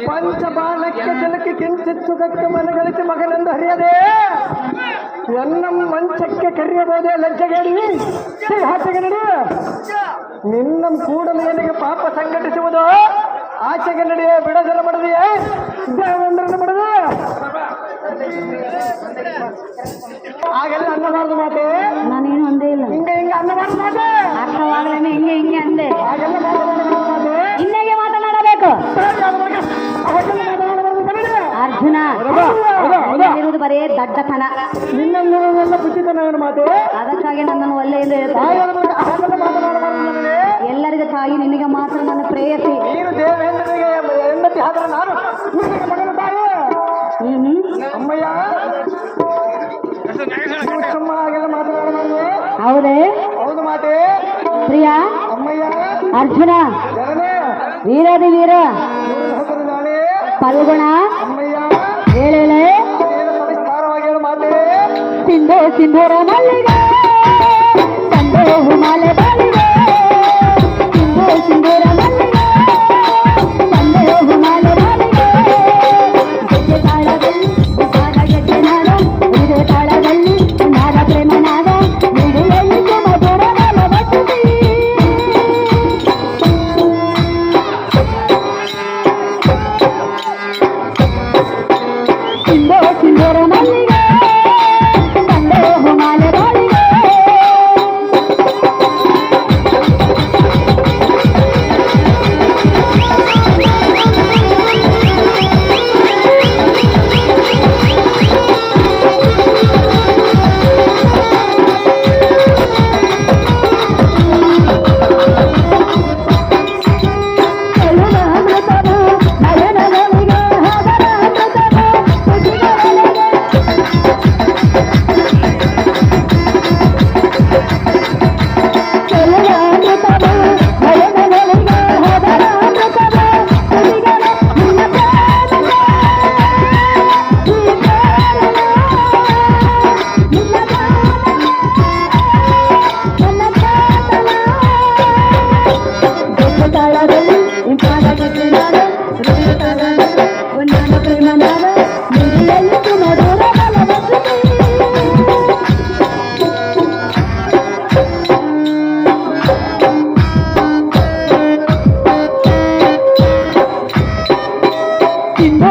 ಪಂಚಬಾಲಕ್ಕೆ ಜಲಕ್ಕೆ ಕಿಂಚಿತ್ ಸುಖಕ್ಕೆ ಮನಗಳಿಸಿ ಮಗನೆಂದು ಹರಿಯದೆ ಎನ್ನ ಮಂಚಕ್ಕೆ ಕರೆಯಬಹುದೇ ಲಜ್ಜೆಗೇಡಿ ಹಾಸಿಗೆ ನಡಿ ನಿನ್ನ ಕೂಡಲು ಏನಿಗೆ ಪಾಪ ಸಂಘಟಿಸುವುದು ಆಚೆಗೆ ನಡೆಯ ಬಿಡದರ ಮಾಡದೆಯೇ ದೇವೇಂದ್ರನ ಮಾಡದ ಹಾಗೆಲ್ಲ ಅನ್ನಬಾರದು ಮಾತೆ ನಾನೇನು ಅಂದೇ ಇಲ್ಲ ಹಿಂಗೆ ಅನ್ನಬಾರದು ಮಾತೆ ಅರ್ಥವಾಗಲೇನೆ ಹಿಂಗೆ ಅಂದೆ ಹಾಗೆಲ್ಲ ಮಾತನಾಡಬಾರದು ಮಾತೆ ಇನ್ನೇಗೆ ಮಾತನಾಡಬೇಕು ಅರ್ಜುನ ಇರುವುದು ಬರೇ ದಡ್ಡತನ ನಿನ್ನೆಲ್ಲ ಬುದ್ಧಿತನ ಮಾತೆ ಅದಕ್ಕಾಗಿ ನನ್ನನ್ನು ಒಳ್ಳೆ ಎಂದು ಹೇಳ್ತಾರೆ ಎಲ್ಲರಿಗೂ ತಾಯಿ ನಿನಗೆ ಮಾತ್ರ ನನ್ನ ಪ್ರೇಯಸಿ ನೀನು ದೇವೇಂದ್ರನಿಗೆ ಹೆಂಡತಿ ಆದ್ರೆ ನಾನು ಮಗನ ತಾಯಿ ಅಮ್ಮಯ್ಯ ಸುಮ್ಮ ಹಾಗೆಲ್ಲ ಮಾತನಾಡಬಾರ್ದು ಹೌದೇ ಹೌದು ಮಾತೆ ಪ್ರಿಯ ಅಮ್ಮಯ್ಯ ಅರ್ಜುನ ಜನನೇ ವೀರಾದಿ ವೀರ ಹೆಸರು ನಾಳೆ ಫಲ್ಗುಣ ಅಮ್ಮಯ್ಯ ಹೇಳೇಳೆ ಸವಿಸ್ತಾರವಾಗಿ ಹೇಳು ಮಾತೆ ಸಿಂಧು ಸಿಂಧೂರ ಮಲ್ಲಿಗೆ ಸಂಧು ಮಾಲೆ ಬಾಲಿಗೆ ಸಿಂಧು ಸಿಂಧೂರ ಮಲ್ಲಿಗೆ ಸಂಧು ಮಾಲೆ ಬಾಲಿಗೆ ಗೆಜ್ಜೆ ತಾಳದಲ್ಲಿ ಸಾಗ ಗೆಜ್ಜೆ ನಾದ ಇದೇ ತಾಳದಲ್ಲಿ ನಾದ ಪ್ರೇಮ ನಾದ ನುಡಿಯಲ್ಲಿ ಮಧುರ ನಲ ಬಸುತಿ ಸಿಂಧು ಸಿಂಧೂರ ಮಲ್ಲಿಗೆ ಸಂಧು ಮಾಲೆ ಬಾಲಿಗೆ ಸಿಂಧು